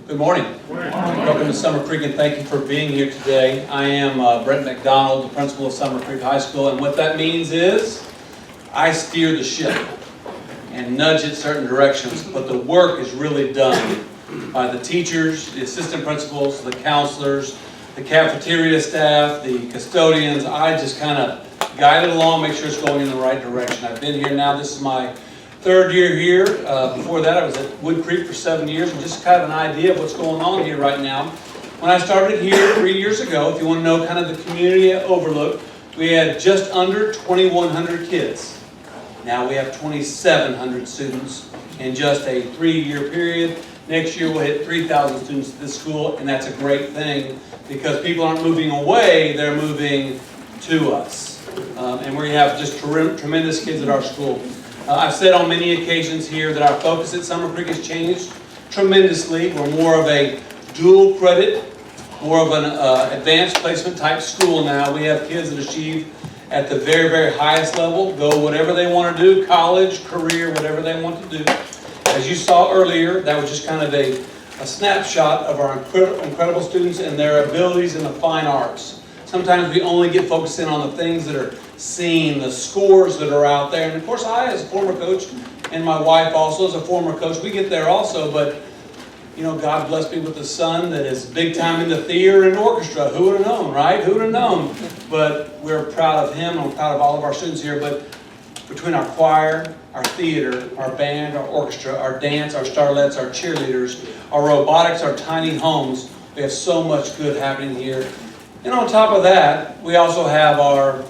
Good morning. Welcome to Summer Creek, and thank you for being here today. I am Brett McDonald, the principal of Summer Creek High School, and what that means is I steer the ship and nudge it certain directions, but the work is really done by the teachers, the assistant principals, the counselors, the cafeteria staff, the custodians. I just kind of guide it along, make sure it's going in the right direction. I've been here now, this is my third year here. Before that I was at Wood Creek for 7 years, and just kind of an idea of what's going on here right now. When I started here 3 years ago, if you want to know kind of the community overlook, we had just under 2,100 kids. Now we have 2,700 students in just a 3-year period. Next year we'll hit 3,000 students at this school, and that's a great thing because people aren't moving away, they're moving to us. And we have just tremendous kids at our school. I've said on many occasions here that our focus at Summer Creek has changed tremendously. We're more of a dual credit, more of an advanced placement type school now. We have kids that achieve at the very, very highest level, go whatever they want to do, college, career, whatever they want to do. As you saw earlier, that was just kind of a snapshot of our incredible students and their abilities in the fine arts. Sometimes we only get focused in on the things that are seen, the scores that are out there. And of course, I, as a former coach, and my wife also as a former coach, we get there also. But, you know, God blessed me with a son that is big time in the theater and orchestra. Who would have known, right? Who would have known? But we're proud of him. I'm proud of all of our students here. But between our choir, our theater, our band, our orchestra, our dance, our starlets, our cheerleaders, our robotics, our tiny homes, we have so much good happening here. And on top of that, we also have our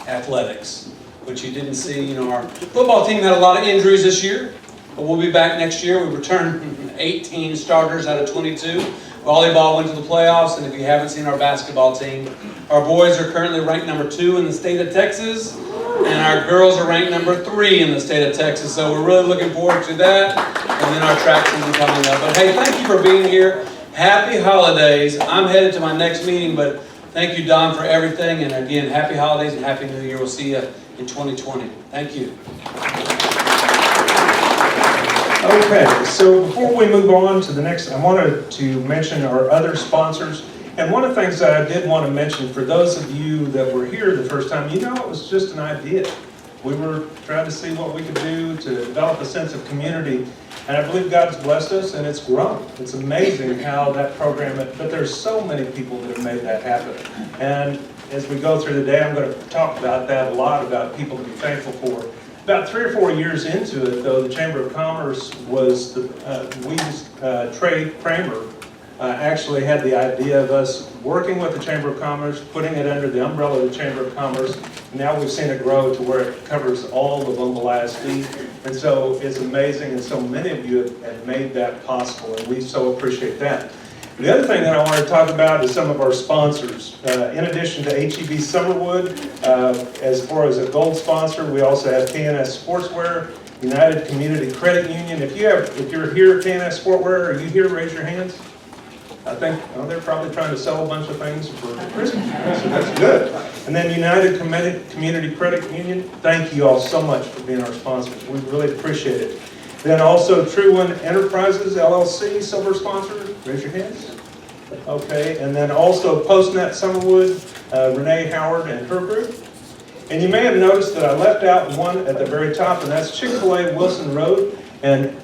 athletics, which you didn't see. You know, our football team had a lot of injuries this year, but we'll be back next year. We returned 18 starters out of 22. Volleyball went to the playoffs, and if you haven't seen our basketball team, our boys are currently ranked number 2 in the state of Texas, and our girls are ranked number 3 in the state of Texas. So we're really looking forward to that, and then our track season coming up. But hey, thank you for being here. Happy holidays. I'm headed to my next meeting, but thank you, Don, for everything. And again, happy holidays and happy New Year. We'll see you in 2020. Thank you. Okay, so before we move on to the next, I wanted to mention our other sponsors. And one of the things that I did want to mention for those of you that were here the first time, you know, it was just an idea. We were trying to see what we could do to develop a sense of community. And I believe God's blessed us, and it's grown. It's amazing how that program, but there's so many people that have made that happen. And as we go through the day, I'm going to talk about that a lot, about people to be thankful for. About 3 or 4 years into it, though, the Chamber of Commerce was, Trey Kramer actually had the idea of us working with the Chamber of Commerce, putting it under the umbrella of the Chamber of Commerce. Now we've seen it grow to where it covers all of Oglala ISD. And so it's amazing, and so many of you have made that possible, and we so appreciate that. The other thing that I want to talk about is some of our sponsors. In addition to HEB Summerwood, as far as a gold sponsor, we also have KNS Sportswear, United Community Credit Union. If you're here at KNS Sportswear, are you here? Raise your hands. I think they're probably trying to sell a bunch of things for Christmas, so that's good. And then United Community Credit Union, thank you all so much for being our sponsors. We really appreciate it. Then also True One Enterprises, LLC, silver sponsor. Raise your hands. Okay, and then also PostNet Summerwood, Renee Howard and her group. And you may have noticed that I left out one at the very top, and that's Chick-fil-A Wilson Road. And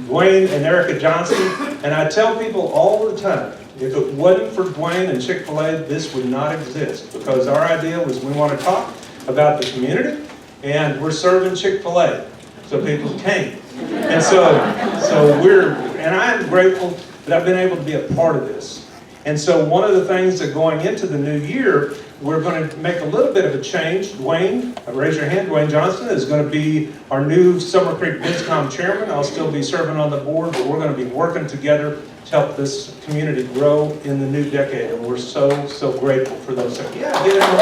Dwayne and Erica Johnson, and I tell people all the time, if it wasn't for Dwayne and Chick-fil-A, this would not exist, because our idea was we want to talk about the community, and we're serving Chick-fil-A, so people came. And so I am grateful that I've been able to be a part of this. And so one of the things that going into the new year, we're going to make a little bit of a change. Dwayne, raise your hand, Dwayne Johnson is going to be our new Summer Creek Bizcom chairman. I'll still be serving on the board, but we're going to be working together to help this community grow in the new decade. And we're so, so grateful for those things. Yeah, get it on.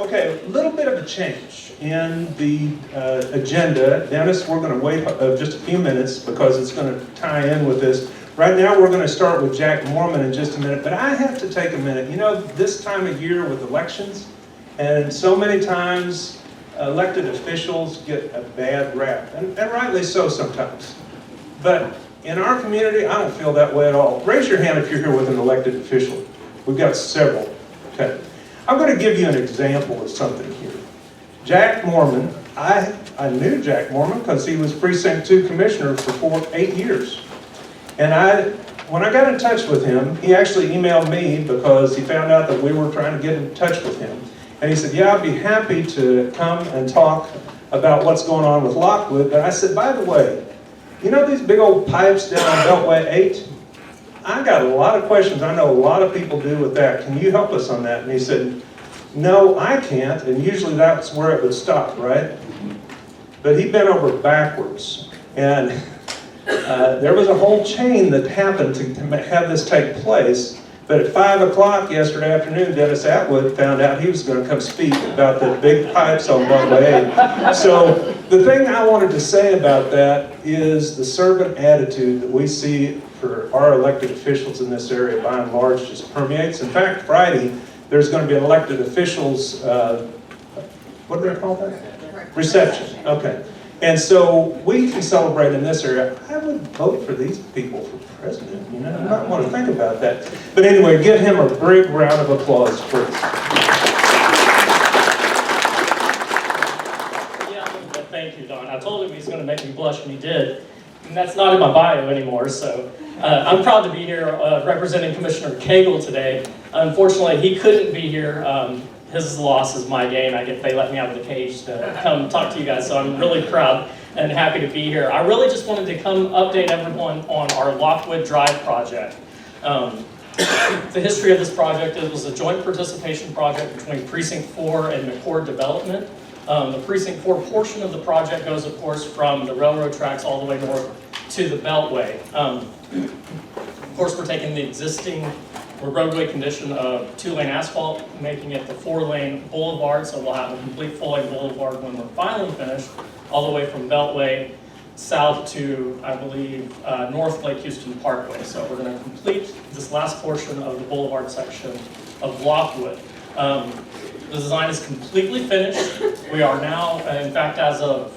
Okay, a little bit of a change in the agenda. Dennis, we're going to wait just a few minutes because it's going to tie in with this. Right now, we're going to start with Jack Mormon in just a minute, but I have to take a minute. You know, this time of year with elections, and so many times elected officials get a bad rap, and rightly so sometimes. But in our community, I don't feel that way at all. Raise your hand if you're here with an elected official. We've got several. Okay. I'm going to give you an example of something here. Jack Mormon, I knew Jack Mormon because he was Precinct 2 Commissioner for 8 years. And when I got in touch with him, he actually emailed me because he found out that we were trying to get in touch with him. And he said, yeah, I'd be happy to come and talk about what's going on with Lockwood. But I said, by the way, you know these big old pipes down on Beltway 8? I got a lot of questions. I know a lot of people do with that. Can you help us on that? And he said, no, I can't. And usually that's where it would stop, right? But he bent over backwards. And there was a whole chain that happened to have this take place. But at 5 o'clock yesterday afternoon, Dennis Atwood found out he was going to come speak about the big pipes on Beltway 8. So the thing I wanted to say about that is the servant attitude that we see for our elected officials in this area by and large just permeates. In fact, Friday, there's going to be an elected officials, what do they call that? Reception. Okay. And so we can celebrate in this area. I would vote for these people for president. You know, I might want to think about that. But anyway, give him a big round of applause, please. Yeah, thank you, Don. I told him he's going to make me blush, and he did. And that's not in my bio anymore, so I'm proud to be here representing Commissioner Cagle today. Unfortunately, he couldn't be here. His loss is my gain. They let me out of the cage to come talk to you guys, so I'm really proud and happy to be here. I really just wanted to come update everyone on our Lockwood Drive project. The history of this project, it was a joint participation project between Precinct 4 and McCord Development. The Precinct 4 portion of the project goes, of course, from the railroad tracks all the way north to the Beltway. Of course, we're taking the existing roadway condition of 2-lane asphalt, making it the 4-lane boulevard, so we'll have a complete full-lane boulevard when we're finally finished, all the way from Beltway south to, I believe, North Lake Houston Parkway. So we're going to complete this last portion of the boulevard section of Lockwood. The design is completely finished. We are now, in fact, as of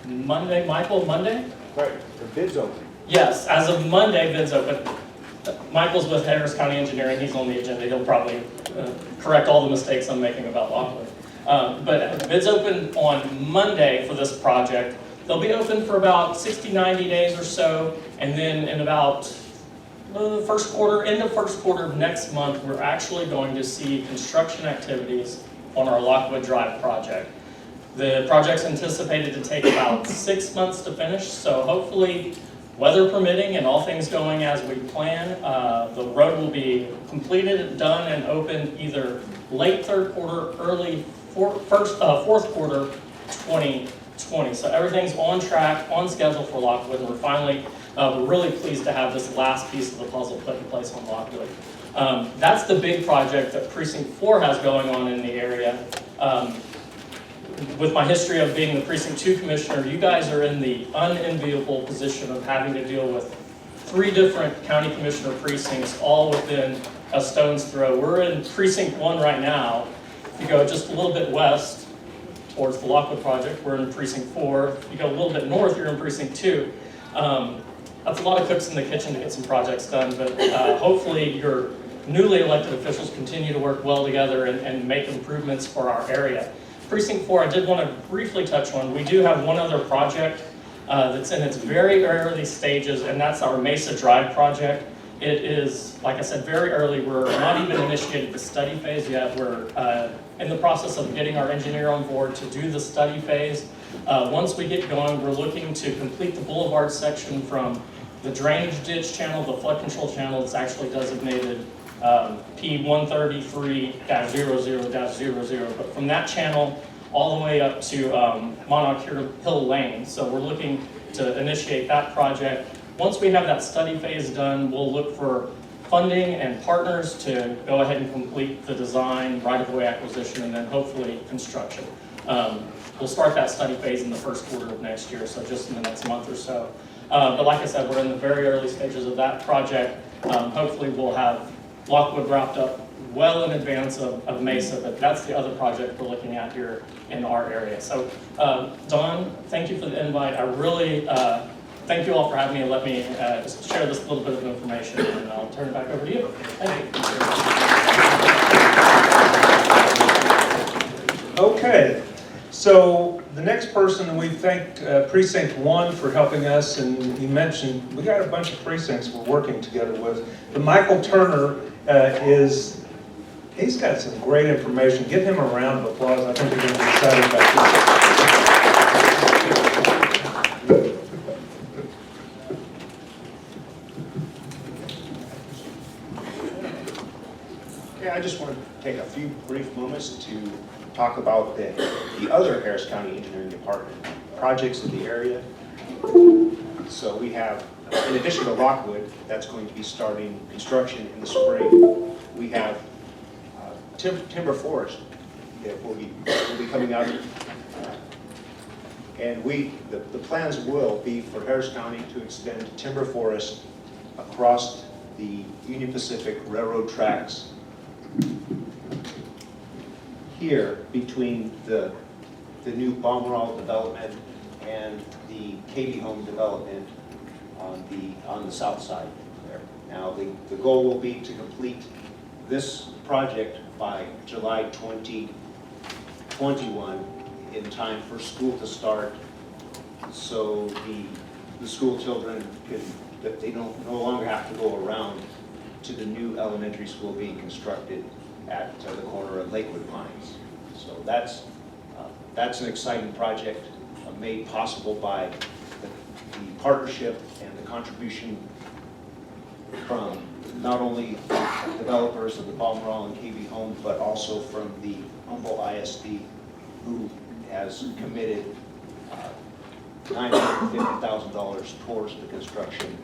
Monday, Michael, Monday? Right, the bid's open. Yes, as of Monday, bids open. Michael's with Harris County Engineering. He's on the agenda. He'll probably correct all the mistakes I'm making about Lockwood. But bids open on Monday for this project. They'll be open for about 60, 90 days or so. And then in about the first quarter, end of first quarter of next month, we're actually going to see construction activities on our Lockwood Drive project. The project's anticipated to take about 6 months to finish, so hopefully, weather permitting and all things going as we plan, the road will be completed, done, and open either late third quarter, early fourth quarter 2020. So everything's on track, on schedule for Lockwood, and we're really pleased to have this last piece of the puzzle put in place on Lockwood. That's the big project that Precinct 4 has going on in the area. With my history of being the Precinct 2 Commissioner, you guys are in the unenviable position of having to deal with 3 different County Commissioner precincts, all within a stone's throw. We're in Precinct 1 right now. If you go just a little bit west towards the Lockwood project, we're in Precinct 4. If you go a little bit north, you're in Precinct 2. That's a lot of cooks in the kitchen to get some projects done, but hopefully your newly elected officials continue to work well together and make improvements for our area. Precinct 4, I did want to briefly touch on. We do have one other project that's in its very early stages, and that's our Mesa Drive project. It is, like I said, very early. We're not even initiated the study phase yet. We're in the process of getting our engineer on board to do the study phase. Once we get going, we're looking to complete the boulevard section from the drainage ditch channel, the flood control channel that's actually designated P133-00-00, but from that channel all the way up to Monarch Hill Lane. So we're looking to initiate that project. Once we have that study phase done, we'll look for funding and partners to go ahead and complete the design, right-of-way acquisition, and then hopefully construction. We'll start that study phase in the first quarter of next year, so just in the next month or so. But like I said, we're in the very early stages of that project. Hopefully we'll have Lockwood wrapped up well in advance of Mesa, but that's the other project we're looking at here in our area. So, Don, thank you for the invite. I really thank you all for having me and let me just share this little bit of information, and I'll turn it back over to you. Thank you. Okay, so the next person, we thank Precinct 1 for helping us, and you mentioned we got a bunch of precincts we're working together with. But Michael Turner he's got some great information. Give him a round of applause. I think we're going to be excited about this. Okay, I just want to take a few brief moments to talk about the other Harris County Engineering Department projects in the area. So we have, in addition to Rockwood, that's going to be starting construction in the spring, we have Timber Forest that will be coming out. And the plans will be for Harris County to extend Timber Forest across the Union Pacific Railroad tracks here between the new Balmoral development and the KB Home development on the south side there. Now the goal will be to complete this project by July 2021 in time for school to start, so the school children they no longer have to go around to the new elementary school being constructed at the corner of Lakewood Pines. So that's an exciting project made possible by the partnership and the contribution from not only developers of the Balmoral and KB Home, but also from the Humboldt ISD, who has committed $950,000 towards the construction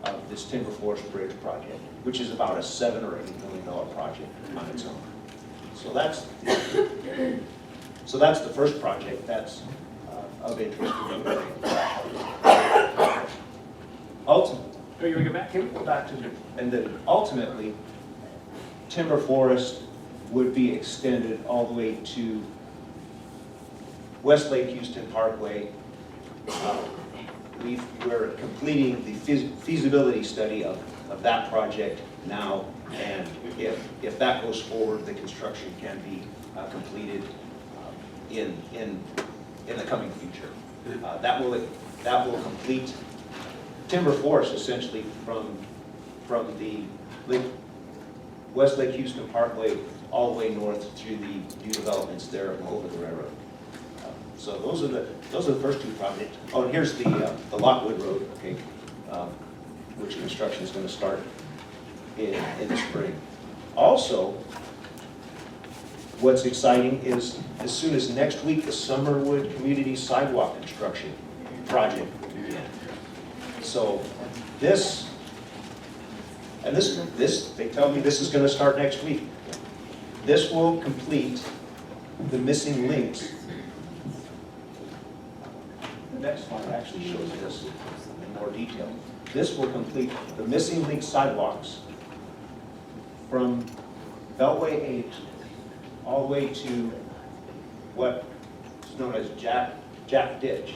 of this Timber Forest Bridge project, which is about a $7 or $8 million project on its own. So that's the first project that's of interest to me. And then ultimately, Timber Forest would be extended all the way to Westlake Houston Parkway. We're completing the feasibility study of that project now, and if that goes forward, the construction can be completed in the coming future. That will complete Timber Forest essentially from the Westlake Houston Parkway all the way north through the new developments there over the railroad. So those are the first two projects. Oh, and here's the Lockwood Road, okay, which construction is going to start in the spring. Also, what's exciting is as soon as next week, the Summerwood Community Sidewalk Construction Project will begin. So this, they tell me this is going to start next week. This will complete the missing links. The next slide actually shows this in more detail. This will complete the missing link sidewalks from Beltway 8 all the way to what is known as Jack Ditch.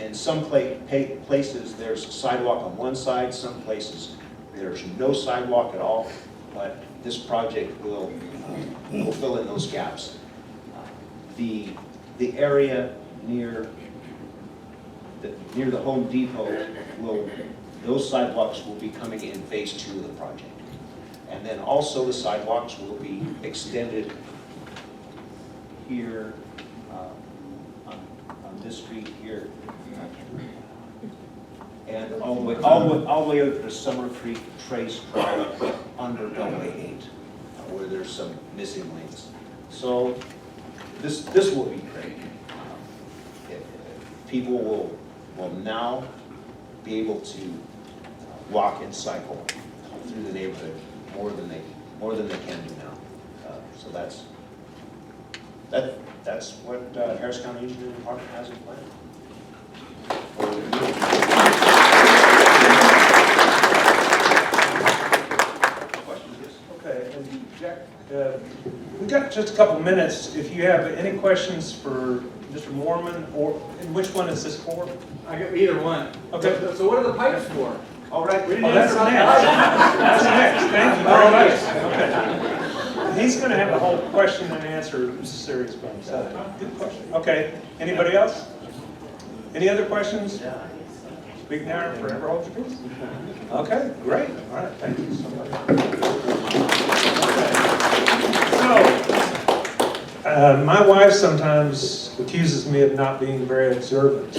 In some places there's a sidewalk on one side, some places there's no sidewalk at all, but this project will fill in those gaps. The area near the Home Depot those sidewalks will be coming in phase 2 of the project. And then also the sidewalks will be extended here on this street here, and all the way over to Summer Creek Trace Drive under Beltway 8, where there's some missing links. So this will be great. People will now be able to walk and cycle through the neighborhood more than they can do now. So that's what Harris County Engineering Department has in plan. Questions? We've got just a couple minutes. If you have any questions for Mr. Mormon, or and which one is this for? I got either one. Okay. So what are the pipes for? All right. We didn't Oh, that's answer next. that. That's next. Thank you very much. Okay. He's going to have a whole question and answer series by himself. Good question. Okay. Anybody else? Any other questions? Speak now or forever hold your peace. Okay, great. All right, thank you so much. So, my wife sometimes accuses me of not being very observant,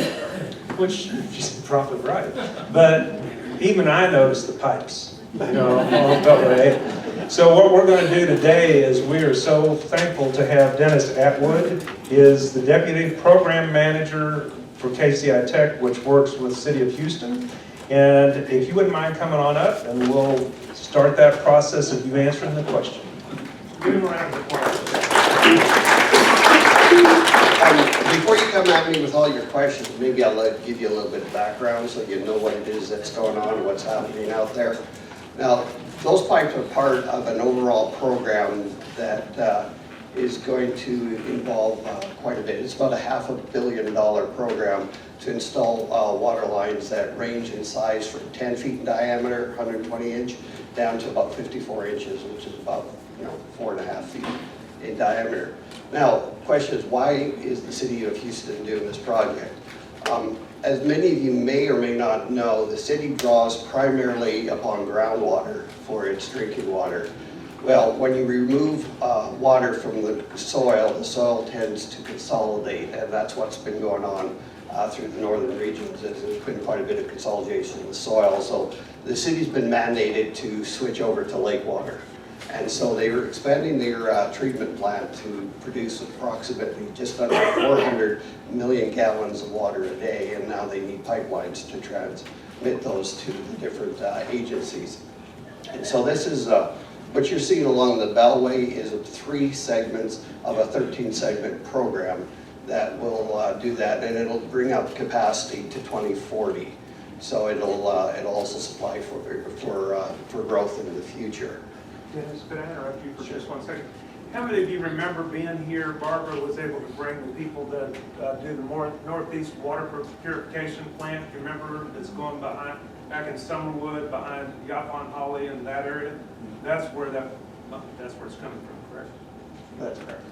which she's probably right. But even I notice the pipes, on Beltway. So what we're going to do today is we are so thankful to have Dennis Atwood, is the Deputy Program Manager for KCI Tech, which works with the City of Houston. And if you wouldn't mind coming on up, and we'll start that process of you answering the question. Give him a round of applause. Before you come at me with all your questions, maybe I'll give you a little bit of background so you know what it is that's going on, what's happening out there. Now, those pipes are part of an overall program that is going to involve quite a bit. It's about a $500 million program to install water lines that range in size from 10 feet in diameter, 120 inch, down to about 54 inches, which is about 4.5 feet in diameter. Now, the question is, why is the City of Houston doing this project? As many of you may or may not know, the city draws primarily upon groundwater for its drinking water. Well, when you remove water from the soil tends to consolidate, and that's what's been going on through the northern regions. There's been quite a bit of consolidation in the soil, so the city's been mandated to switch over to lake water. And so they were expanding their treatment plant to produce approximately just under 400 million gallons of water a day, and now they need pipelines to transmit those to the different agencies. And so this is what you're seeing along the Beltway is 3 segments of a 13-segment program that will do that, and it'll bring up capacity to 2040. So it'll also supply for growth in the future. Dennis, could I interrupt you for just 1 second? How many of you remember being here? Barbara was able to bring the people that do the Northeast Water Purification Plant. You remember it's going back in Summerwood, behind Yapon Holly and that area? That's where it's coming from, correct? That's correct.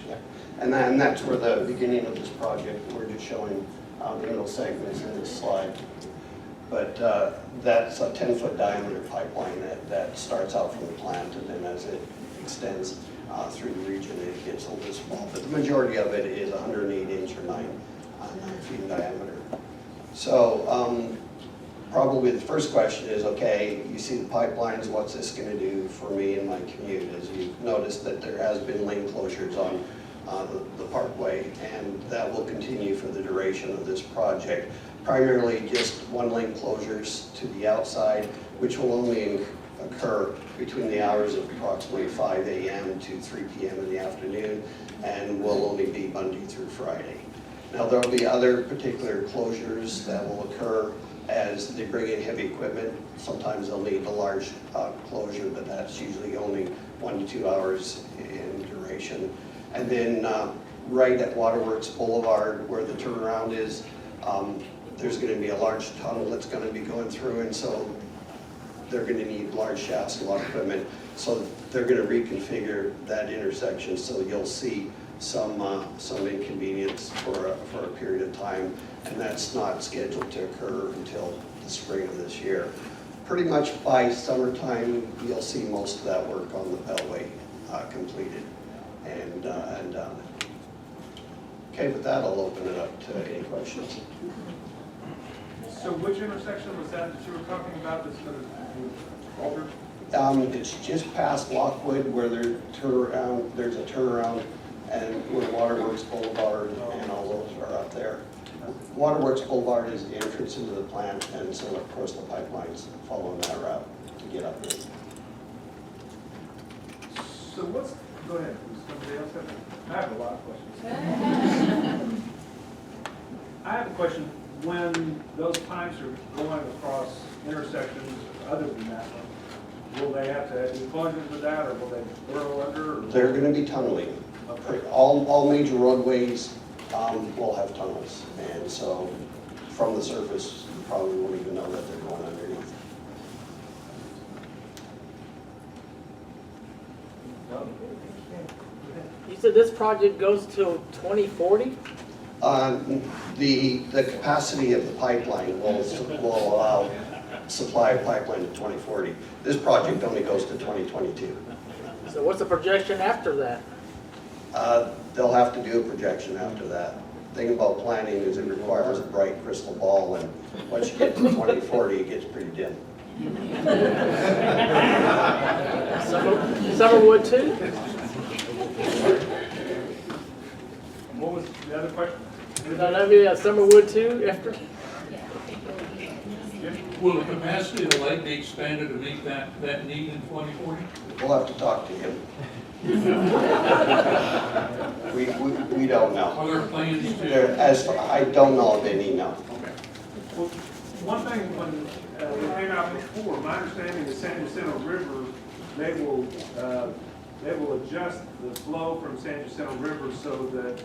Yeah. And that's where the beginning of this project, we're just showing the middle segments in this slide. But that's a 10-foot diameter pipeline that starts out from the plant, and then as it extends through the region, it gets a little small. But the majority of it is 108 inch or 9 feet in diameter. So probably the first question is, okay, you see the pipelines, what's this going to do for me and my commute? As you've noticed that there has been lane closures on the parkway, and that will continue for the duration of this project. Primarily just 1-lane closures to the outside, which will only occur between the hours of approximately 5 a.m. to 3 p.m. in the afternoon, and will only be Monday through Friday. Now there will be other particular closures that will occur as they bring in heavy equipment. Sometimes they'll need a large closure, but that's usually only 1 to 2 hours in duration. And then right at Waterworks Boulevard, where the turnaround is, there's going to be a large tunnel that's going to be going through, and so they're going to need large shafts, a lot of equipment. So they're going to reconfigure that intersection, so you'll see some inconvenience for a period of time, and that's not scheduled to occur until the spring of this year. Pretty much by summertime, you'll see most of that work on the Beltway completed and done. Okay, with that, I'll open it up to any questions. So which intersection was that you were talking about that's going to alter? It's just past Lockwood where there's a turnaround, and where Waterworks Boulevard and all those are up there. Waterworks Boulevard is the entrance into the plant, and so of course the pipelines follow that route to get up there. So go ahead, somebody else have I have a lot of questions. I have a question. When those pipes are going across intersections other than that one, will they have to do plungers with that, or will they burrow under? Or? They're gonna be tunneling. Okay. All major roadways will have tunnels, and so from the surface, you probably won't even know that they're going underneath. You said this project goes till 2040? The capacity of the pipeline will allow supply of pipeline to 2040. This project only goes to 2022. So what's the projection after that? They'll have to do a projection after that. The thing about planning is it requires a bright crystal ball, and once you get to 2040, it gets pretty dim. Summerwood too? What was the other question? No, maybe Summerwood too after? Will the capacity of the lake be expanded to meet that need in 2040? We'll have to talk to him. We don't know. Are there plans I don't know of any, no. Okay. Well, one thing, when we came out before, my understanding is San Jacinto River, they will adjust the flow from San Jacinto River so that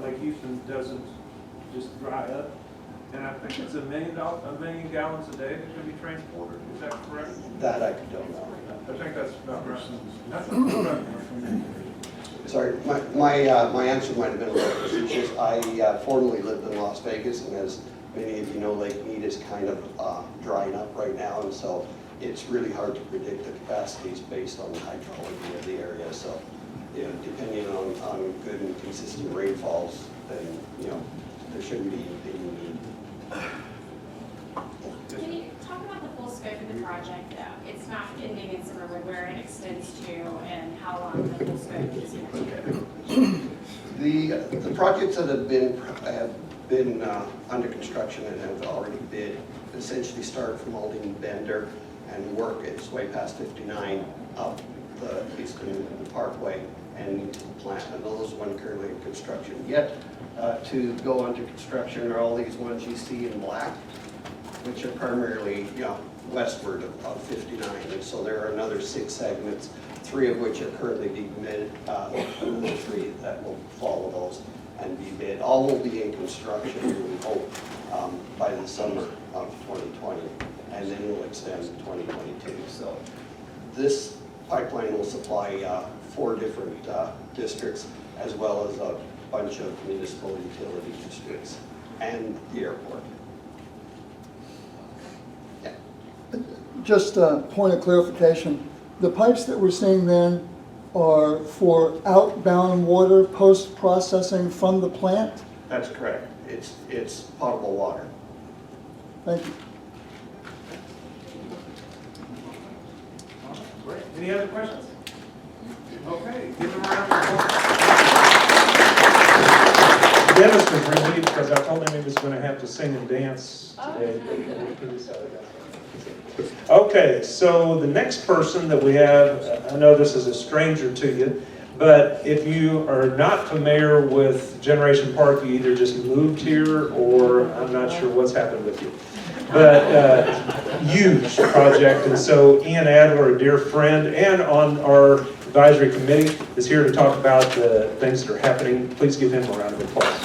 Lake Houston doesn't just dry up. And I think it's a million gallons a day that can be transported. Is that correct? That I don't know. I think that's about right. That's about right. Sorry, my answer might have been a little facetious. I formerly lived in Las Vegas, and as many of you know, Lake Mead is kind of drying up right now, and so it's really hard to predict the capacities based on the hydrology of the area. So, you know, depending on good and consistent rainfalls, then, you know, there shouldn't be any need. Can you talk about the full scope of the project, though? It's not ending in Summerwood, where it extends to, and how long the full scope is going to take? The projects that have been under construction and have already bid essentially start from Aldine Bender and work its way past 59 up the Eastern Parkway and into the plant. And those ones currently in construction. Yet to go under construction are all these ones you see in black, which are primarily, you know, westward of 59. And so there are another 6 segments, 3 of which are currently being bid, another 3 that will follow those and be bid. All will be in construction, we hope, by the summer of 2020, and then we'll extend to 2022. So this pipeline will supply 4 different districts, as well as a bunch of municipal utility districts and the airport. Yeah. Just a point of clarification. The pipes that we're seeing then are for outbound water post-processing from the plant? That's correct. It's potable water. Thank you. Great. Any other questions? Okay, give them a round of applause. Dennis was relieved because I told him he was going to have to sing and dance today. Okay, so the next person that we have, I know this is a stranger to you, but if you are not familiar with Generation Park, you either just moved here or I'm not sure what's happened with you. But huge project, and so Ian Adler, a dear friend, and on our advisory committee, is here to talk about the things that are happening. Please give him a round of applause.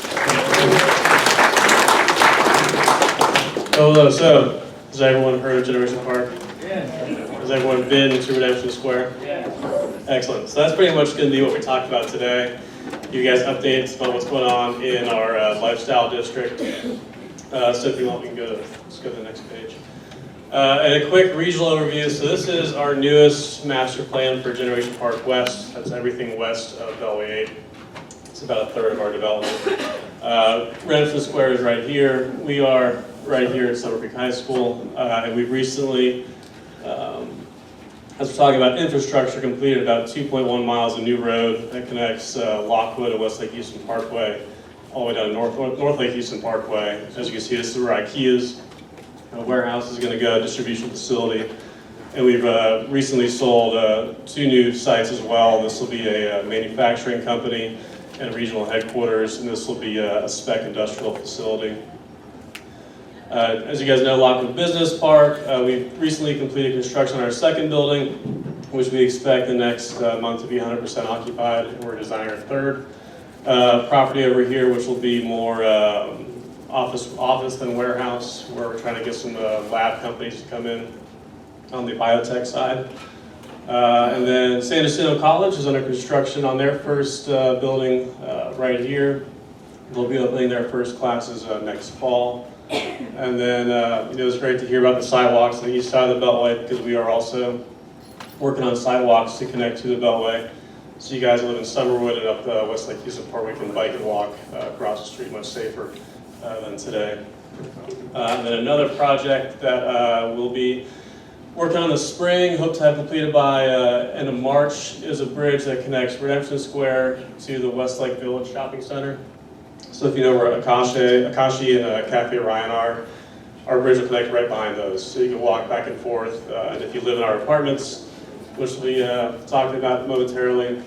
Hello, so has everyone heard of Generation Park? Yeah. Has everyone been to Redemption Square? Yeah. Excellent. So that's pretty much going to be what we talked about today. Give you guys updates about what's going on in our lifestyle district. So if you want, we can let's go to the next page. And a quick regional overview. So this is our newest master plan for Generation Park West. That's everything west of Beltway 8. It's about a third of our development. Redemption Square is right here. We are right here at Summer Creek High School. And we've recently, as we're talking about infrastructure, completed about 2.1 miles of new road that connects Lockwood and West Lake Houston Parkway all the way down to North Lake Houston Parkway. As you can see, this is where IKEA's warehouse is going to go, distribution facility. And we've recently sold 2 new sites as well. This will be a manufacturing company and regional headquarters, and this will be a spec industrial facility. As you guys know, Lockwood Business Park, we've recently completed construction on our second building, which we expect the next month to be 100% occupied. We're designing our third property over here, which will be more office than warehouse, where we're trying to get some lab companies to come in on the biotech side. And then San Jacinto College is under construction on their first building right here. They'll be opening their first classes next fall. And then it's great to hear about the sidewalks on the east side of the Beltway, because we are also working on sidewalks to connect to the Beltway. So you guys live in Summerwood and up West Lake Houston Parkway can bike and walk across the street much safer than today. And then another project that we'll be working on this spring, hope to have completed by end of March, is a bridge that connects Redemption Square to the Westlake Village Shopping Center. So if you know where Akashi and Cafe Orion are, our bridge will connect right behind those. So you can walk back and forth. And if you live in our apartments, which we'll be talking about momentarily,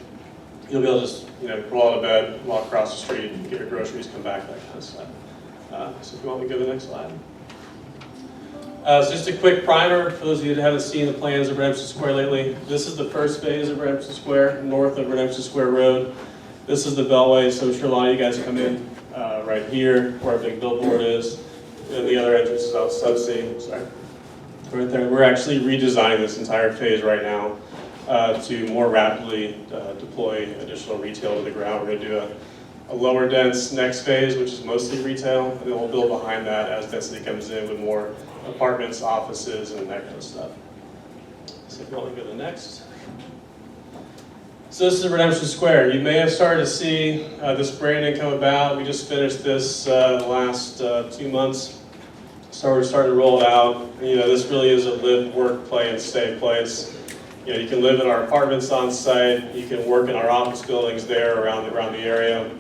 you'll be able to just roll out of bed, walk across the street, get your groceries, come back, that kind of stuff. So if you want me to go to the next slide. So just a quick primer for those of you that haven't seen the plans of Redemption Square lately. This is the first phase of Redemption Square, north of Redemption Square Road. This is the Beltway, so I'm sure a lot of you guys come in right here, where our big billboard is. And the other entrance is out Subsea, sorry. Right there. We're actually redesigning this entire phase right now to more rapidly deploy additional retail to the ground. We're going to do a lower dense next phase, which is mostly retail, and then we'll build behind that as density comes in with more apartments, offices, and that kind of stuff. So if you want to go to the next. So this is Redemption Square. You may have started to see this branding come about. We just finished this the last 2 months. So we're starting to roll it out. This really is a live, work, play, and stay place. You can live in our apartments on site. You can work in our office buildings there around the area.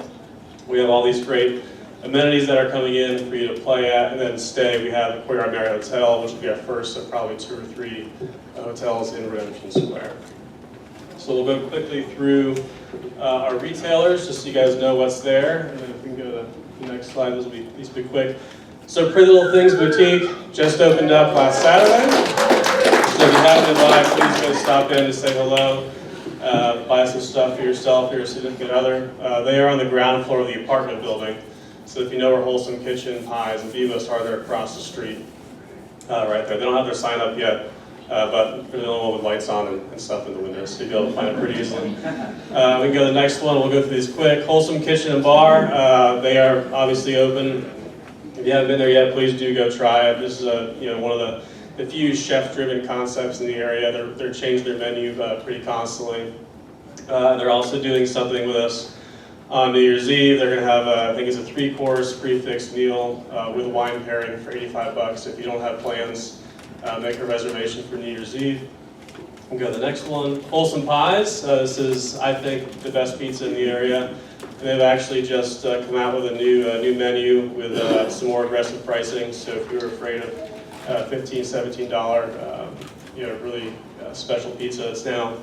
We have all these great amenities that are coming in for you to play at, and then stay. We have the Courtyard Marriott Hotel, which will be our first of probably 2 or 3 hotels in Redemption Square. So we'll go quickly through our retailers, just so you guys know what's there. And then if we can go to the next slide, these will be quick. So Pretty Little Things Boutique just opened up last Saturday. So if you haven't been by, please go stop in to say hello. Buy some stuff for yourself or your significant other. They are on the ground floor of the apartment building. So if you know where Wholesome Kitchen, Pies, and Vivos are, they're across the street right there. They don't have their sign up yet, but they're the only one with lights on and stuff in the windows, so you'll be able to find it pretty easily. We can go to the next one. We'll go through these quick. Wholesome Kitchen and Bar. They are obviously open. If you haven't been there yet, please do go try it. This is one of the few chef-driven concepts in the area. They're changing their menu pretty constantly. They're also doing something with us on New Year's Eve. They're going to have, I think it's a 3-course prefix meal with a wine pairing for $85. If you don't have plans, make a reservation for New Year's Eve. We'll go to the next one. Wholesome Pies. This is, I think, the best pizza in the area. And they've actually just come out with a new menu with some more aggressive pricing. So if you were afraid of $15, $17, really special pizza, it's now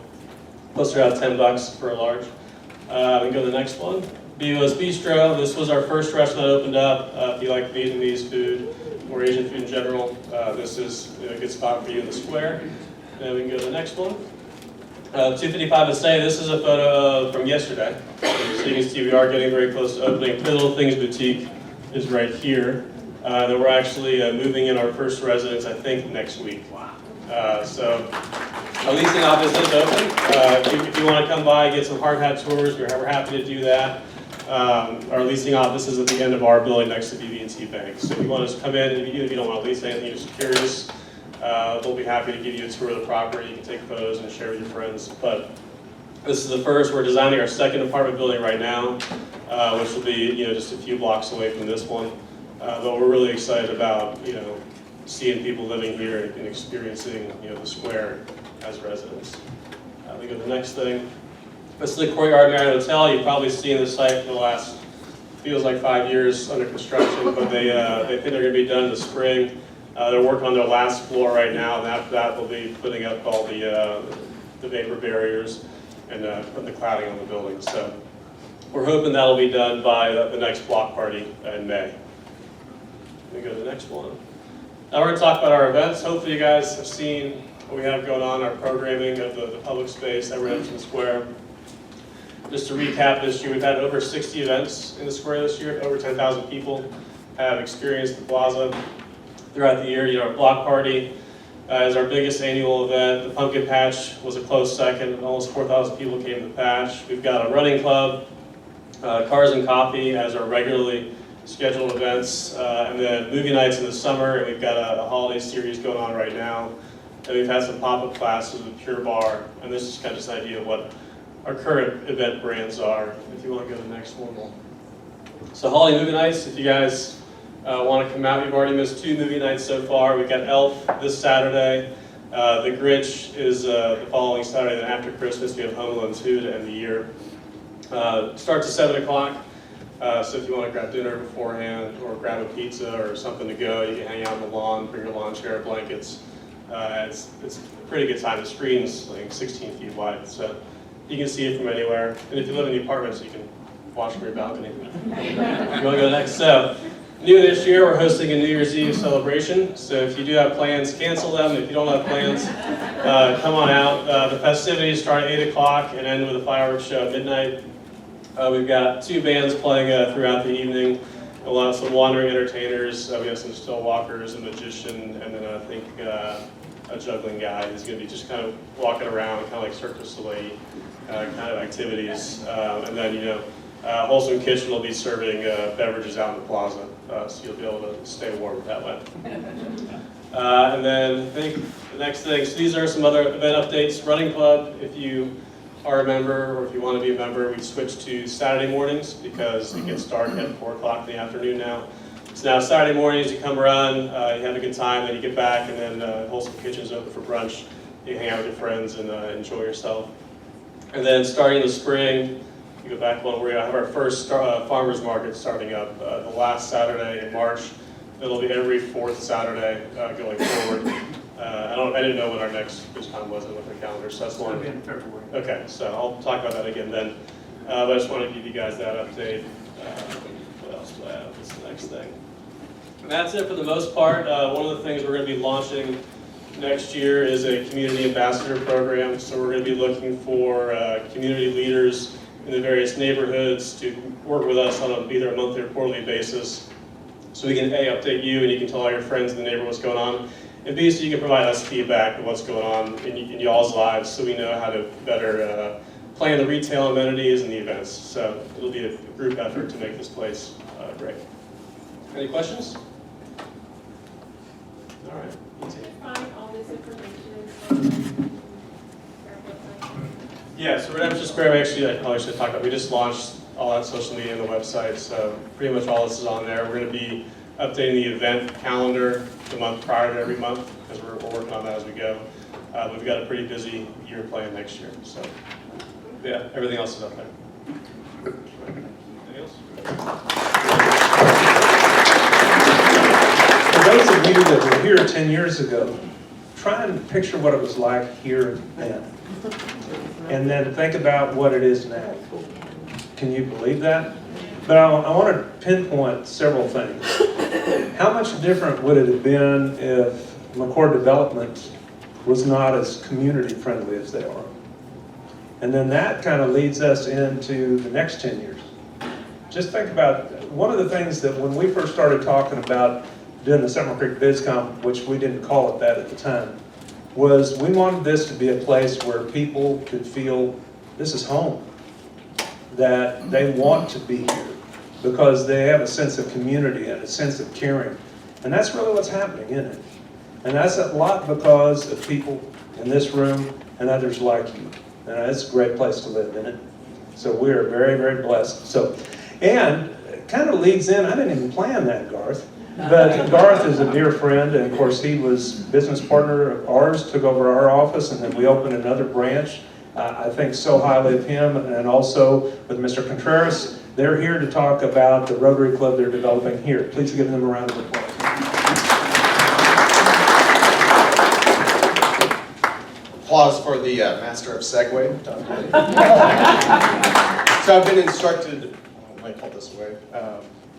close to around $10 for a large. We can go to the next one. Vivos Bistro. This was our first restaurant that opened up. If you like Vietnamese food or Asian food in general, this is a good spot for you in the square. And we can go to the next one. 255 Essay. This is a photo from yesterday. So you can see we are getting very close to opening. Pretty Little Things Boutique is right here. Then we're actually moving in our first residence, I think, next week. So our leasing office is open. If you want to come by, get some hard hat tours, we're happy to do that. Our leasing office is at the end of our building next to BB&T Bank. So if you want to come in, even if you don't want to lease anything, you're just curious, we'll be happy to give you a tour of the property. You can take photos and share with your friends. But this is the first. We're designing our second apartment building right now, which will be just a few blocks away from this one. But we're really excited about seeing people living here and experiencing the square as residents. We go to the next thing. This is the Courtyard Marriott Hotel. You've probably seen the site for the last, feels like 5 years under construction, but they think they're going to be done in the spring. They're working on their last floor right now, and after that they'll be putting up all the vapor barriers and putting the cladding on the building. So we're hoping that'll be done by the next block party in May. We go to the next one. Now we're going to talk about our events. Hopefully you guys have seen what we have going on, our programming of the public space at Redemption Square. Just to recap, this year we've had over 60 events in the square this year. Over 10,000 people have experienced the plaza throughout the year. Our block party is our biggest annual event. The pumpkin patch was a close second. Almost 4,000 people came to the patch. We've got a running club, Cars and Coffee as our regularly scheduled events, and then movie nights in the summer, and we've got a holiday series going on right now. And we've had some pop-up classes with Pure Bar, and this is kind of just an idea of what our current event brands are. If you want to go to the next one. So holiday movie nights, if you guys want to come out, we've already missed 2 movie nights so far. We've got Elf this Saturday. The Grinch is the following Saturday, then after Christmas we have Home Alone 2 to end the year. Starts at 7 o'clock. So if you want to grab dinner beforehand or grab a pizza or something to go, you can hang out on the lawn, bring your lawn chair, blankets. It's a pretty good time. The screen's like 16 feet wide, so you can see it from anywhere. And if you live in the apartments, you can watch from your balcony. If you want to go next. So new this year, we're hosting a New Year's Eve celebration. So if you do have plans, cancel them. If you don't have plans, come on out. The festivities start at 8 o'clock and end with a fireworks show at midnight. We've got 2 bands playing throughout the evening. We'll have some wandering entertainers. We have some still walkers, a magician, and then I think a juggling guy who's going to be just kind of walking around, kind of like Cirque du Soleil kind of activities. And then, Wholesome Kitchen will be serving beverages out in the plaza, so you'll be able to stay warm that way. And then I think the next thing, so these are some other event updates. Running Club, if you are a member, or if you want to be a member, we switched to Saturday mornings because it gets dark at 4 o'clock in the afternoon now. So now Saturday mornings, you come run, you have a good time, then you get back, and then Wholesome Kitchen is open for brunch. You hang out with your friends and enjoy yourself. And then starting in the spring, you go back one, we have our first farmers market starting up the last Saturday in March. It'll be every 4th Saturday going forward. I didn't know when our next Bizcom was on the calendar, so that's one. in February. Okay, so I'll talk about that again then. But I just want to give you guys that update. What else do I have? What's the next thing? And that's it for the most part. One of the things we're going to be launching next year is a community ambassador program. So we're going to be looking for community leaders in the various neighborhoods to work with us on either a monthly or quarterly basis. So we can A, update you, and you can tell all your friends in the neighborhood what's going on. And B, so you can provide us feedback of what's going on in y'all's lives so we know how to better plan the retail amenities and the events. So it'll be a group effort to make this place great. Any questions? All right. Find all this information. Yeah, so Redemption Square, actually, I probably should talk about, we just launched all that social media and the website, so pretty much all this is on there. We're going to be updating the event calendar the month prior to every month, because we're working on that as we go. We've got a pretty busy year planned next year, so yeah, everything else is up there. Anything else? For those of you that were here 10 years ago, try and picture what it was like here then. And then think about what it is now. Can you believe that? But I want to pinpoint several things. How much different would it have been if McCord Development was not as community friendly as they are? And then that kind of leads us into the next 10 years. Just think about, one of the things that when we first started talking about doing the Summer Creek Bizcom, which we didn't call it that at the time, was we wanted this to be a place where people could feel this is home, that they want to be here because they have a sense of community and a sense of caring. And that's really what's happening, isn't it? And that's a lot because of people in this room and others like you. And it's a great place to live, isn't it? So we are very, very blessed. So, and it kind of leads in, I didn't even plan that, Garth. But Garth is a dear friend, and of course he was a business partner of ours, took over our office, and then we opened another branch. I think so highly of him, and also with Mr. Contreras. They're here to talk about the Rotary Club they're developing here. Please give them a round of applause. Applause for the master of Segway, Don Daly. So I've been instructed, let me hold this away,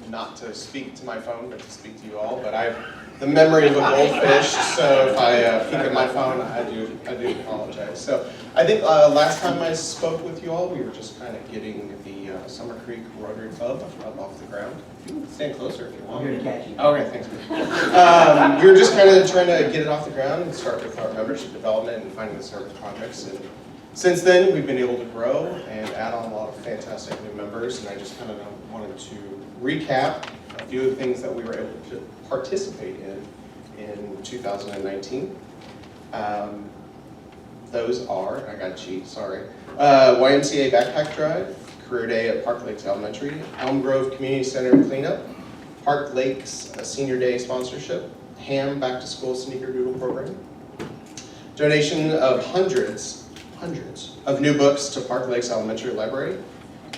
not to speak to my phone, but to speak to you all. But I've the memory of a goldfish, so if I peek at my phone, I do apologize. So I think last time I spoke with you all, we were just kind of getting the Summer Creek Rotary Club up off the ground. You can stand closer if you want. I'm here to catch you. Okay, thanks. We were just kind of trying to get it off the ground and start with our membership development and finding the service projects. And since then, we've been able to grow and add on a lot of fantastic new members. And I just kind of wanted to recap a few of the things that we were able to participate in 2019. Those are, I got to cheat, sorry, YMCA Backpack Drive, Career Day at Park Lakes Elementary, Elm Grove Community Center Cleanup, Park Lakes Senior Day Sponsorship, Ham Back to School Sneaker Doodle Program, donation of hundreds of new books to Park Lakes Elementary Library,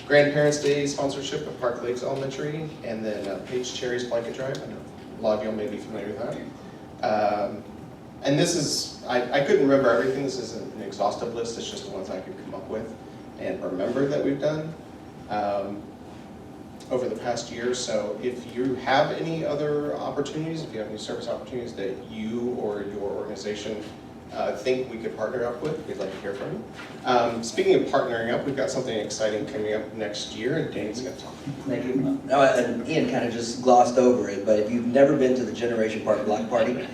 Grandparents' Day sponsorship at Park Lakes Elementary, and then Paige Cherry's Blanket Drive. I know a lot of you may be familiar with that. And this is, I couldn't remember everything. This isn't an exhaustive list. It's just the ones I could come up with and remember that we've done over the past year. So if you have any other opportunities, if you have any service opportunities that you or your organization think we could partner up with, we'd like to hear from you. Speaking of partnering up, we've got something exciting coming up next year, and Dane's going to talk. Thank you. No, and Ian kind of just glossed over it, but if you've never been to the Generation Park Block Party,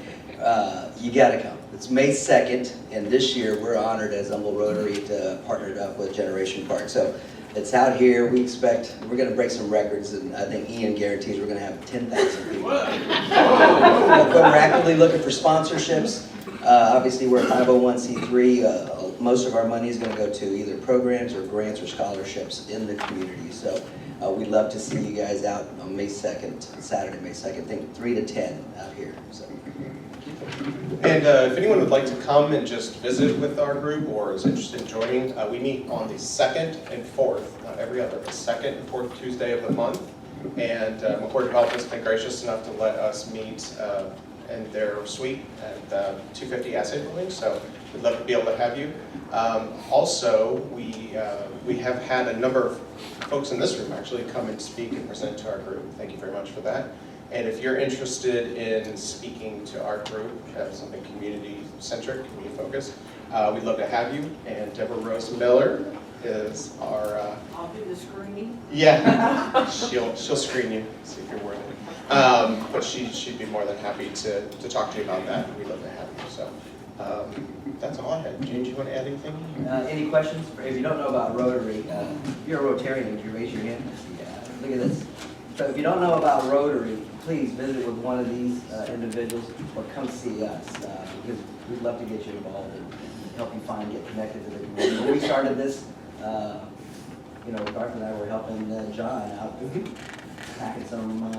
you got to come. It's May 2nd, and this year we're honored as Humble Rotary to partner up with Generation Park. So it's out here. We expect we're going to break some records, and I think Ian guarantees we're going to have 10,000 people. But we're actively looking for sponsorships. Obviously, we're a 501c3. Most of our money is going to go to either programs or grants or scholarships in the community. So we'd love to see you guys out on May 2nd, Saturday, May 2nd. I think 3 to 10 out here. So. And if anyone would like to come and just visit with our group or is interested in joining, we meet on the 2nd and 4th, not every other, the 2nd and 4th Tuesday of the month. And McCord Health has been gracious enough to let us meet in their suite at 250 Assay Building, so we'd love to be able to have you. Also, we have had a number of folks in this room actually come and speak and present to our group. Thank you very much for that. And if you're interested in speaking to our group, something community-centric, community-focused, we'd love to have you. And Deborah Rose Miller is our... I'll do the screening. Yeah, she'll screen you, see if you're worth it. But she'd be more than happy to talk to you about that. We'd love to have you. So that's all I had. Jane, do you want to add anything? Any questions? If you don't know about Rotary, if you're a Rotarian, would you raise your hand? Yeah, look at this. So if you don't know about Rotary, please visit with one of these individuals or come see us. Because we'd love to get you involved and help you get connected to the community. When we started this, Garth and I were helping John out, packing some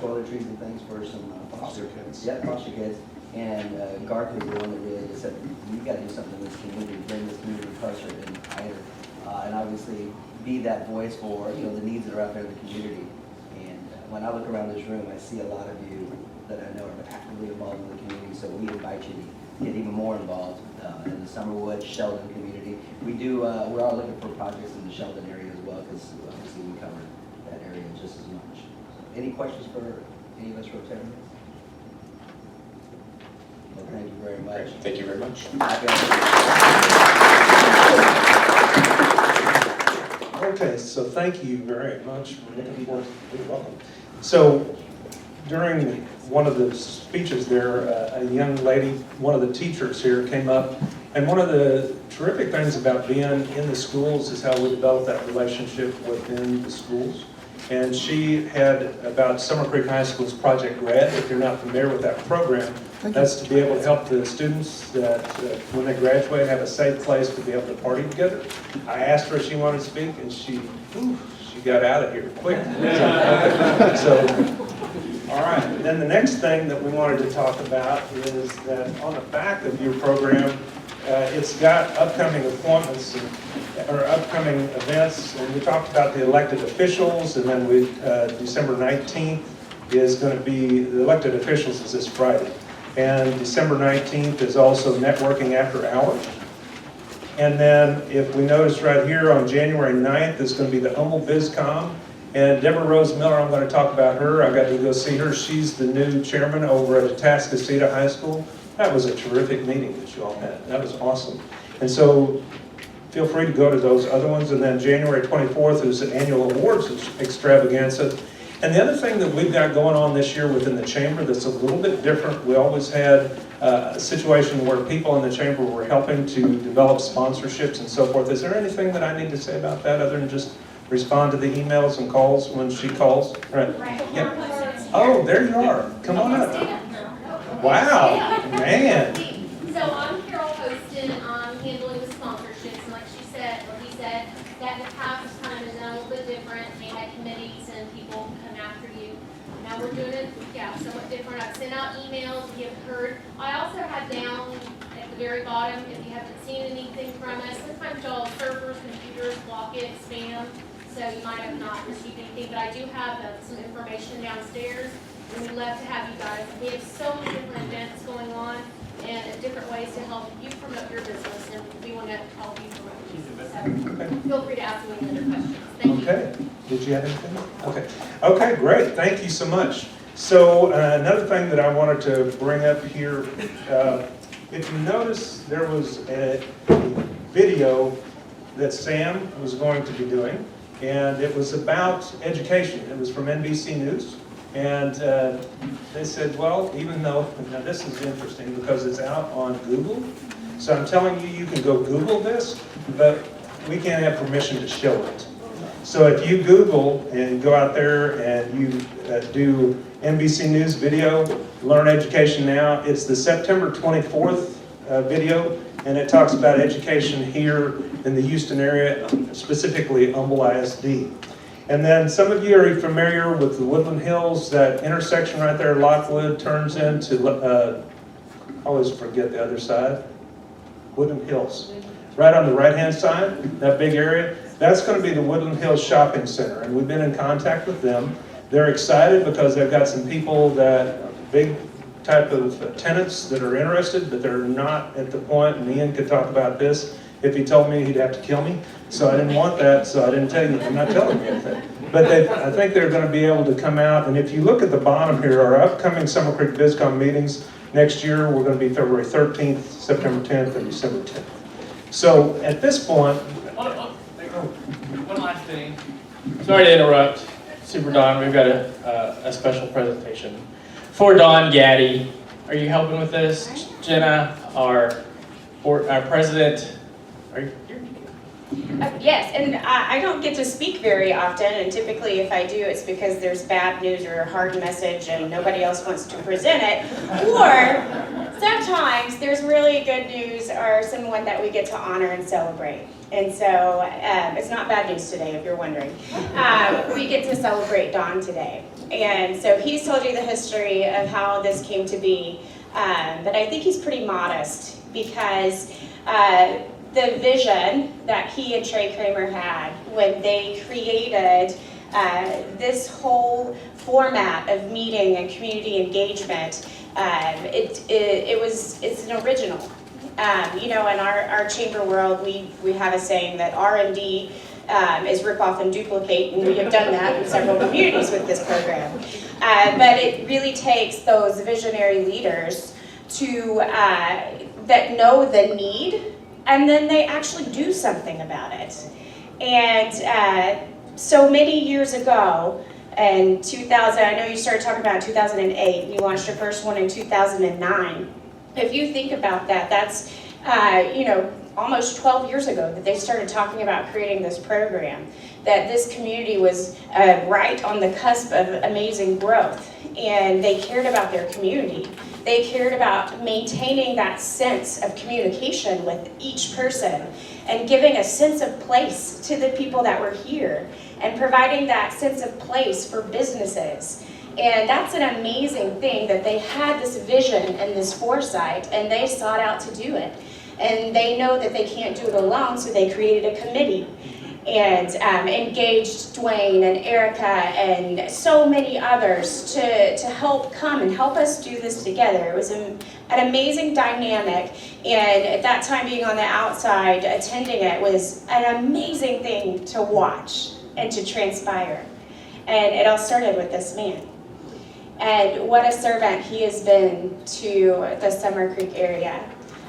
toiletries and things for some foster kids. Yeah, foster kids. And Garth was the one that really said, "You've got to do something in this community, bring this community closer and higher, and obviously be that voice for the needs that are out there in the community." And when I look around this room, I see a lot of you that I know are actively involved in the community. So we invite you to get even more involved in the Summerwood, Sheldon community. We are looking for projects in the Sheldon area as well, because obviously we cover that area just as much. So, any questions for any of us Rotarians? Well, thank you very much. Thank you very much. Okay, so thank you very much. You're welcome. So during one of the speeches there, a young lady, one of the teachers here came up, and one of the terrific things about being in the schools is how we develop that relationship within the schools. And she had about Summer Creek High School's Project Red. If you're not familiar with that program, that's to be able to help the students that when they graduate have a safe place to be able to party together. I asked her if she wanted to speak, and she got out of here quick. So, all right. And then the next thing that we wanted to talk about is that on the back of your program, it's got upcoming appointments or upcoming events, and we talked about the elected officials, and then December 19th is going to be, the elected officials is this Friday, and December 19th is also networking after hours. And then if we notice right here on January 9th is going to be the Humble Bizcom, And Deborah Rose Miller, I'm going to talk about her. I got to go see her. She's the new chairman over at Atascocita High School. That was a terrific meeting that you all had. That was awesome. And so feel free to go to those other ones. And then January 24th is the annual awards extravaganza. And the other thing that we've got going on this year within the chamber that's a little bit different, we always had a situation where people in the chamber were helping to develop sponsorships and so forth. Is there anything that I need to say about that other than just respond to the emails and calls when she calls? Right. Yeah. Oh, there you are. Come on up. Wow, man. So I'm Carol Poston, I'm handling the sponsorships, and like she said, or he said, that in the past time is done a little bit different. They had committees and people come after you. Now we're doing it, somewhat different. I've sent out emails, if you have heard. I also have down at the very bottom, if you haven't seen anything from us, sometimes y'all servers, computers, block it, spam, so you might have not received anything, but I do have some information downstairs, and we'd love to have you guys. We have so many different events going on, and different ways to help you promote your business, and we want to help you promote you. So feel free to ask me any other questions. Thank you. Okay. Did you have anything? Okay. Okay, great. Thank you so much. So another thing that I wanted to bring up here, if you notice, there was a video that Sam was going to be doing, and it was about education. It was from NBC News. And they said, well, even though, now this is interesting because it's out on Google. So I'm telling you, you can go Google this, but we can't have permission to show it. So if you Google and go out there and you do NBC News video, Learn Education Now, it's the September 24th video, and it talks about education here in the Houston area, specifically Humble ISD. And then some of you are familiar with the Woodland Hills, that intersection right there, Lockwood, turns into, I always forget the other side, Woodland Hills. Right on the right-hand side, that big area, that's going to be the Woodland Hills Shopping Center. And we've been in contact with them. They're excited because they've got some people that, big type of tenants that are interested, but they're not at the point, and Ian could talk about this. If he told me, he'd have to kill me. So I didn't want that, so I didn't tell you. I'm not telling you anything. But I think they're going to be able to come out. And if you look at the bottom here, our upcoming Summer Creek Bizcom meetings next year, we're going to be February 13th, September 10th, and December 10th. So at this point... One last thing. Sorry to interrupt, Super Don. We've got a special presentation for Don Gaddy. Are you helping with this? Jenna, our president, are you here? Yes, and I don't get to speak very often, and typically if I do, it's because there's bad news or a hard message and nobody else wants to present it, or sometimes there's really good news or someone that we get to honor and celebrate. And so it's not bad news today, if you're wondering. We get to celebrate Don today. And so he's told you the history of how this came to be, but I think he's pretty modest because the vision that he and Trey Kramer had when they created this whole format of meeting and community engagement, it's an original. You know, in our chamber world, we have a saying that R&D is rip off and duplicate, and we have done that in several communities with this program. But it really takes those visionary leaders to that know the need, and then they actually do something about it. And so many years ago, in 2000, I know you started talking about 2008, you launched your first one in 2009. If you think about that, that's you know, almost 12 years ago that they started talking about creating this program, that this community was right on the cusp of amazing growth, and they cared about their community. They cared about maintaining that sense of communication with each person and giving a sense of place to the people that were here and providing that sense of place for businesses. And that's an amazing thing that they had this vision and this foresight, and they sought out to do it. And they know that they can't do it alone, so they created a committee and engaged Dwayne and Erica and so many others to help come and help us do this together. It was an amazing dynamic, and at that time being on the outside attending it was an amazing thing to watch and to transpire. And it all started with this man. And what a servant he has been to the Summer Creek area.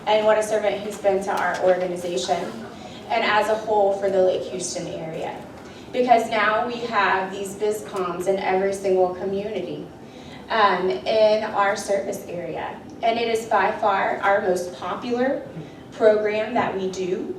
And what a servant he's been to our organization. And as a whole for the Lake Houston area. Because now we have these Bizcoms in every single community in our service area. And it is by far our most popular program that we do.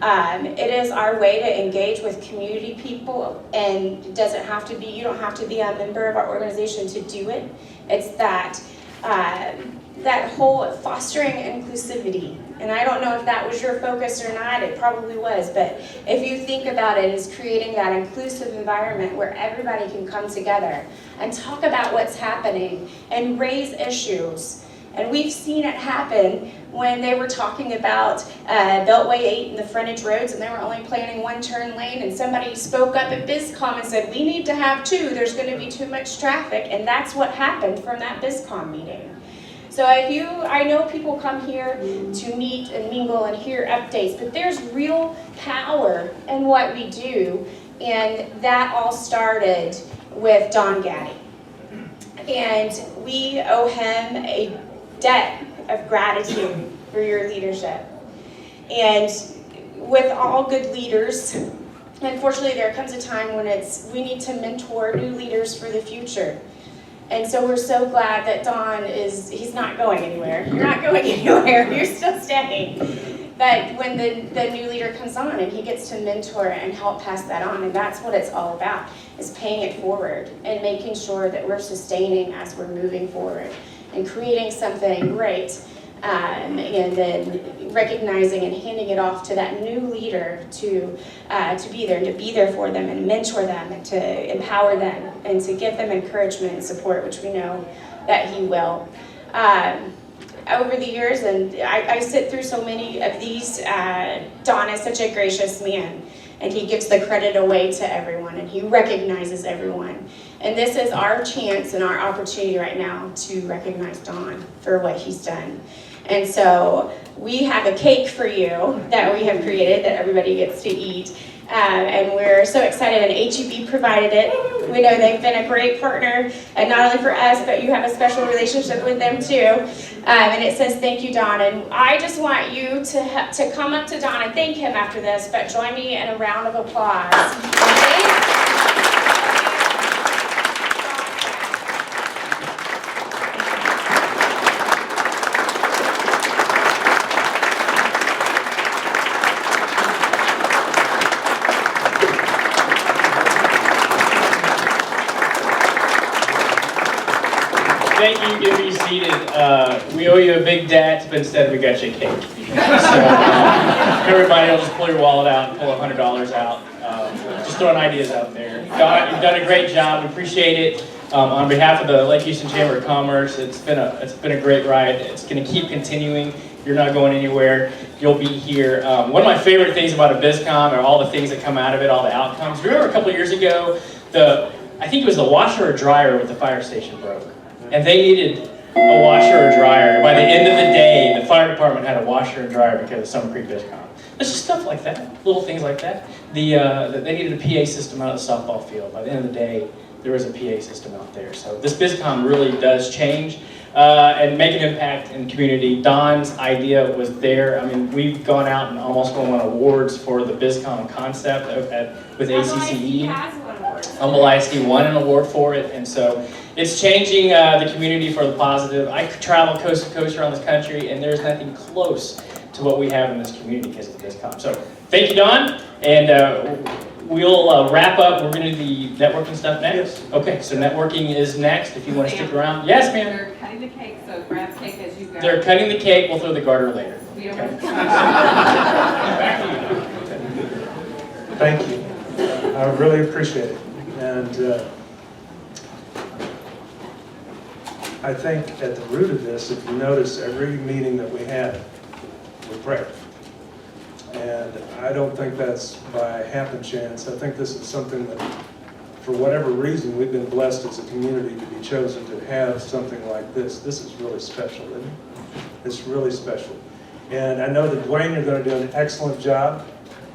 It is our way to engage with community people, and it doesn't have to be, you don't have to be a member of our organization to do it. It's that that whole fostering inclusivity. And I don't know if that was your focus or not, it probably was, but if you think about it as creating that inclusive environment where everybody can come together and talk about what's happening and raise issues. And we've seen it happen when they were talking about Beltway 8 and the frontage roads, and they were only planning one turn lane, and somebody spoke up at Bizcom and said, we need to have two, there's going to be too much traffic, and that's what happened from that Bizcom meeting. So I know people come here to meet and mingle and hear updates, but there's real power in what we do, and that all started with Don Gaddy. And we owe him a debt of gratitude for your leadership. And with all good leaders, unfortunately there comes a time when we need to mentor new leaders for the future. And so we're so glad that Don he's not going anywhere. You're not going anywhere, you're still staying. But when the new leader comes on and he gets to mentor and help pass that on, and that's what it's all about, is paying it forward and making sure that we're sustaining as we're moving forward and creating something great, and then recognizing and handing it off to that new leader to be there for them and mentor them and to empower them and to give them encouragement and support, which we know that he will. Over the years, and I sit through so many of these, Don is such a gracious man, and he gives the credit away to everyone, and he recognizes everyone. And this is our chance and our opportunity right now to recognize Don for what he's done. And so we have a cake for you that we have created that everybody gets to eat. And we're so excited, and HEB provided it. We know they've been a great partner, and not only for us, but you have a special relationship with them too. And it says, thank you, Don. And I just want you to come up to Don and thank him after this, but join me in a round of applause. Thank you, you can be seated. We owe you a big debt, but instead we got you a cake. So everybody will just pull your wallet out and pull $100 out. Just throwing ideas out there. Don, you've done a great job. We appreciate it. On behalf of the Lake Houston Chamber of Commerce, it's been a great ride. It's going to keep continuing. You're not going anywhere. You'll be here. One of my favorite things about a Bizcom are all the things that come out of it, all the outcomes. Remember a couple of years ago, I think it was the washer or dryer with the fire station broke. And they needed a washer or dryer. By the end of the day, the fire department had a washer and dryer because of Summer Creek Bizcom. There's just stuff like that, little things like that. They needed a PA system out of the softball field. By the end of the day, there was a PA system out there. So this Bizcom really does change and make an impact in the community. Don's idea was there. I mean, we've gone out and almost won awards for the Bizcom concept with ACCE. Humble ISD won an award for it, and so it's changing the community for the positive. I travel coast to coast around this country, and there's nothing close to what we have in this community because of Bizcom. So thank you, Don, and we'll wrap up. We're going to do the networking stuff next. Yes. Okay, so networking is next. If you want to stick around. Yes, ma'am. They're cutting the cake, so grab cake as you go. They're cutting the cake. We'll throw the garter later. We don't okay. Back to you. Thank you. I really appreciate it. And I think at the root of this, if you notice, every meeting that we had, we prayed. And I don't think that's by happen chance. I think this is something that, for whatever reason, we've been blessed as a community to be chosen to have something like this. This is really special, isn't it? It's really special. And I know that Dwayne, you're going to do an excellent job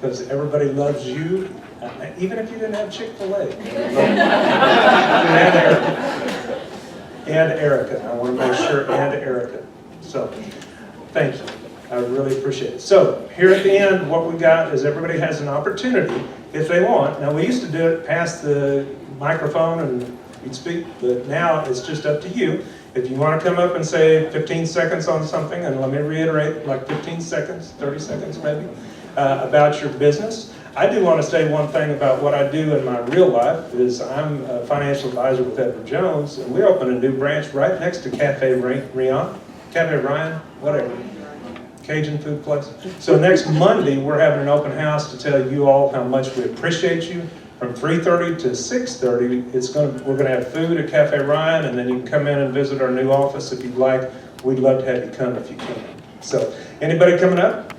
because everybody loves you Even if you didn't have Chick-fil-A. And Erica, I want to make sure, and Erica. So, thank you. I really appreciate it. So, here at the end, what we got is everybody has an opportunity, if they want. Now, we used to do it past the microphone and you'd speak, but now it's just up to you. If you want to come up and say 15 seconds on something, and let me reiterate, like 15 seconds, 30 seconds maybe, about your business. I do want to say one thing about what I do in my real life is I'm a financial advisor with Edward Jones, and we opened a new branch right next to Cafe Ryan, whatever, Cajun food place. So next Monday, we're having an open house to tell you all how much we appreciate you. From 3:30 to 6:30, we're going to have food at Cafe Ryan, and then you can come in and visit our new office if you'd like. We'd love to have you come if you can. So, anybody coming up?